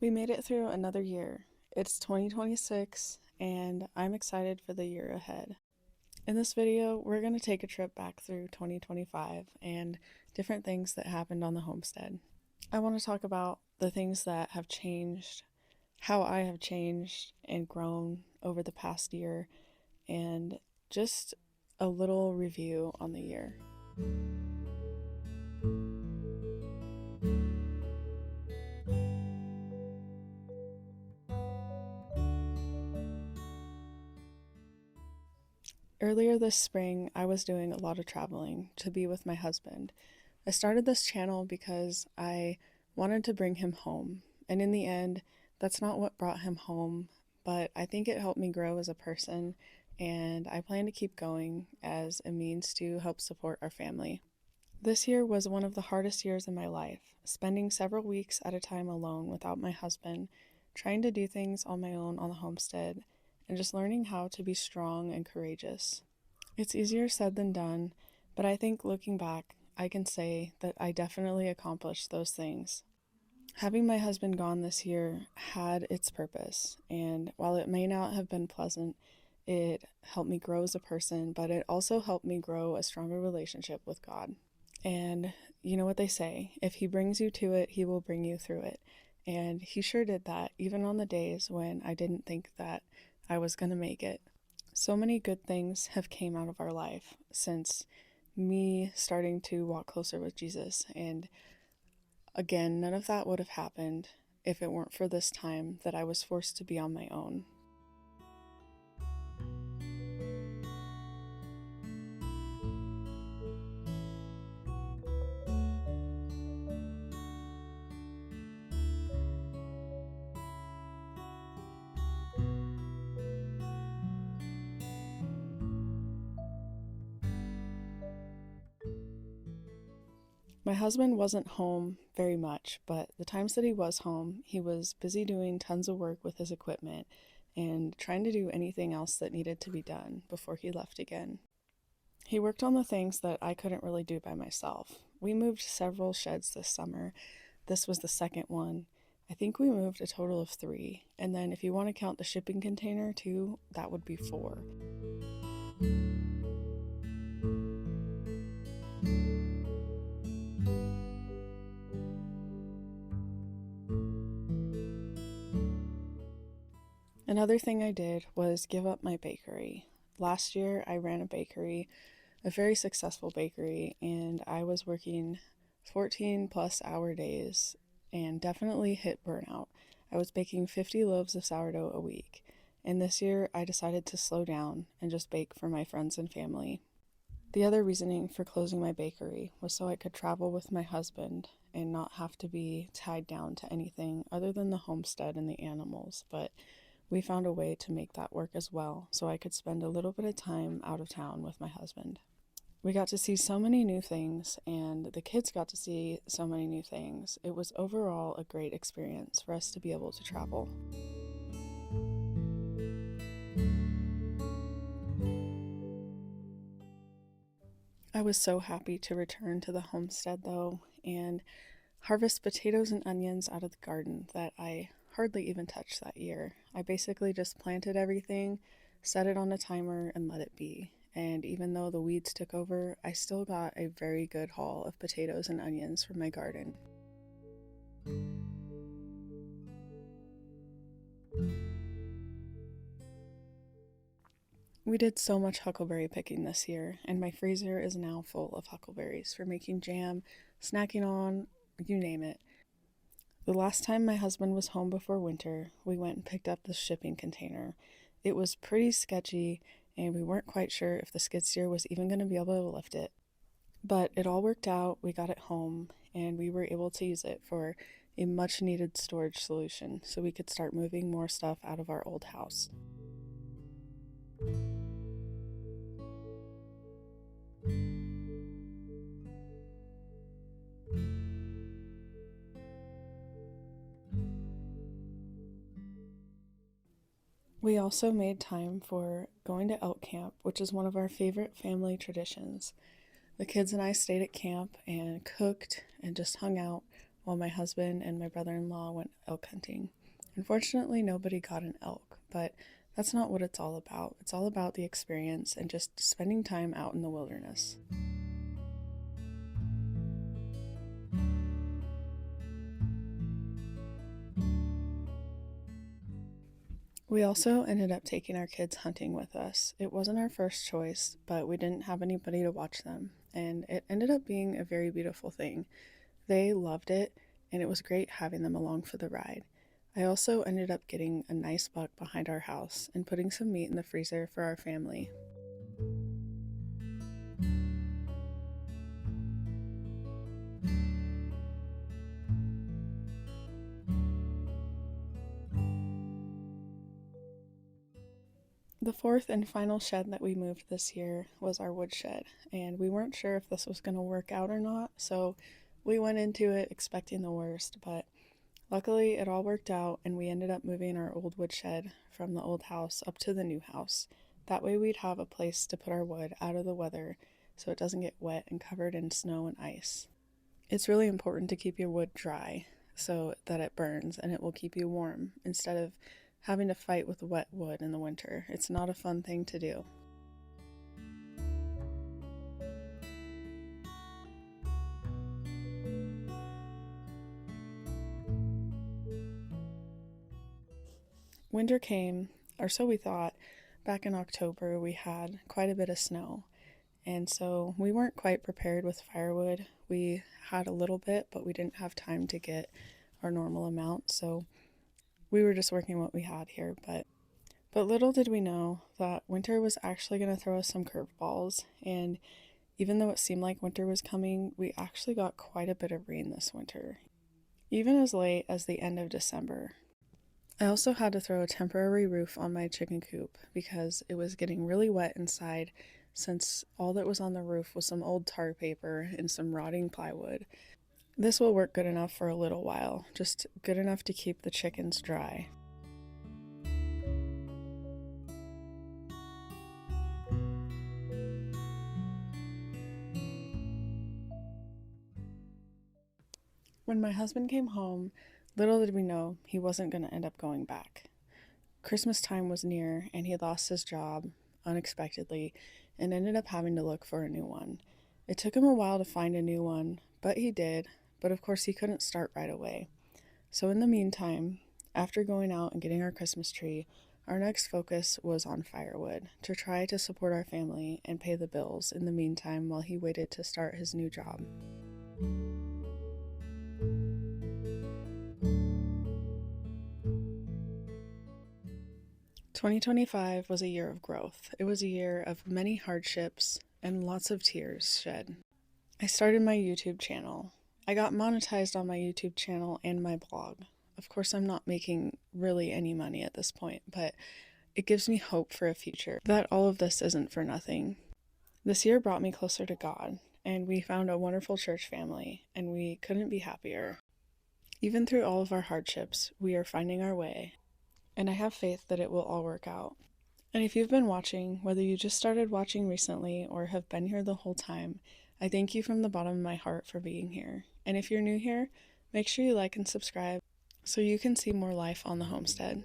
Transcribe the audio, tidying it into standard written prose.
We made it through another year. It's 2026, and I'm excited for the year ahead. In this video, we're going to take a trip back through 2025 and different things that happened on the homestead. I want to talk about the things that have changed, how I have changed and grown over the past year, and just a little review on the year. Earlier this spring, I was doing a lot of traveling to be with my husband. I started this channel because I wanted to bring him home, and in the end, that's not what brought him home, but I think it helped me grow as a person, and I plan to keep going as a means to help support our family. This year was one of the hardest years in my life, spending several weeks at a time alone without my husband, trying to do things on my own on the homestead, and just learning how to be strong and courageous. It's easier said than done, but I think looking back, I can say that I definitely accomplished those things. Having my husband gone this year had its purpose, and while it may not have been pleasant, it helped me grow as a person, but it also helped me grow a stronger relationship with God. And you know what they say, if he brings you to it, he will bring you through it. And he sure did that, even on the days when I didn't think that I was going to make it. So many good things have came out of our life since me starting to walk closer with Jesus. And again, none of that would have happened if it weren't for this time that I was forced to be on my own. My husband wasn't home very much, but the times that he was home, he was busy doing tons of work with his equipment and trying to do anything else that needed to be done before he left again. He worked on the things that I couldn't really do by myself. We moved several sheds this summer. This was the second one. I think we moved a total of 3, and then if you want to count the shipping container too, that would be 4. Another thing I did was give up my bakery. Last year, I ran a bakery, a very successful bakery, and I was working 14 plus hour days and definitely hit burnout. I was baking 50 loaves of sourdough a week, and this year I decided to slow down and just bake for my friends and family. The other reasoning for closing my bakery was so I could travel with my husband and not have to be tied down to anything other than the homestead and the animals, but we found a way to make that work as well, so I could spend a little bit of time out of town with my husband. We got to see so many new things, and the kids got to see so many new things. It was overall a great experience for us to be able to travel. I was so happy to return to the homestead though, and harvest potatoes and onions out of the garden that I hardly even touched that year. I basically just planted everything, set it on a timer, and let it be. And even though the weeds took over, I still got a very good haul of potatoes and onions from my garden. We did so much huckleberry picking this year, and my freezer is now full of huckleberries for making jam, snacking on, you name it. The last time my husband was home before winter, we went and picked up the shipping container. It was pretty sketchy, and we weren't quite sure if the skid steer was even going to be able to lift it. But it all worked out, we got it home, and we were able to use it for a much needed storage solution so we could start moving more stuff out of our old house. We also made time for going to elk camp, which is one of our favorite family traditions. The kids and I stayed at camp and cooked and just hung out, while my husband and my brother-in-law went elk hunting. Unfortunately, nobody got an elk, but that's not what it's all about. It's all about the experience and just spending time out in the wilderness. We also ended up taking our kids hunting with us. It wasn't our first choice, but we didn't have anybody to watch them, and it ended up being a very beautiful thing. They loved it, and it was great having them along for the ride. I also ended up getting a nice buck behind our house and putting some meat in the freezer for our family. The fourth and final shed that we moved this year was our wood shed, and we weren't sure if this was going to work out or not, so we went into it expecting the worst, but luckily it all worked out and we ended up moving our old wood shed from the old house up to the new house. That way we'd have a place to put our wood out of the weather so it doesn't get wet and covered in snow and ice. It's really important to keep your wood dry so that it burns and it will keep you warm instead of having to fight with wet wood in the winter. It's not a fun thing to do. Winter came, or so we thought. Back in October, we had quite a bit of snow, and so we weren't quite prepared with firewood. We had a little bit, but we didn't have time to get our normal amount, so we were just working what we had here. But little did we know that winter was actually going to throw us some curveballs, and even though it seemed like winter was coming, we actually got quite a bit of rain this winter, even as late as the end of December. I also had to throw a temporary roof on my chicken coop because it was getting really wet inside since all that was on the roof was some old tar paper and some rotting plywood. This will work good enough for a little while, just good enough to keep the chickens dry. When my husband came home, little did we know he wasn't going to end up going back. Christmas time was near, and he lost his job unexpectedly and ended up having to look for a new one. It took him a while to find a new one, but he did. But of course, he couldn't start right away. So, in the meantime, after going out and getting our Christmas tree, our next focus was on firewood to try to support our family and pay the bills in the meantime while he waited to start his new job. 2025 was a year of growth. It was a year of many hardships and lots of tears shed. I started my YouTube channel. I got monetized on my YouTube channel and my blog. Of course, I'm not making really any money at this point, but it gives me hope for a future that all of this isn't for nothing. This year brought me closer to God, and we found a wonderful church family, and we couldn't be happier. Even through all of our hardships, we are finding our way, and I have faith that it will all work out. And if you've been watching, whether you just started watching recently or have been here the whole time, I thank you from the bottom of my heart for being here. And if you're new here, make sure you like and subscribe so you can see more life on the homestead.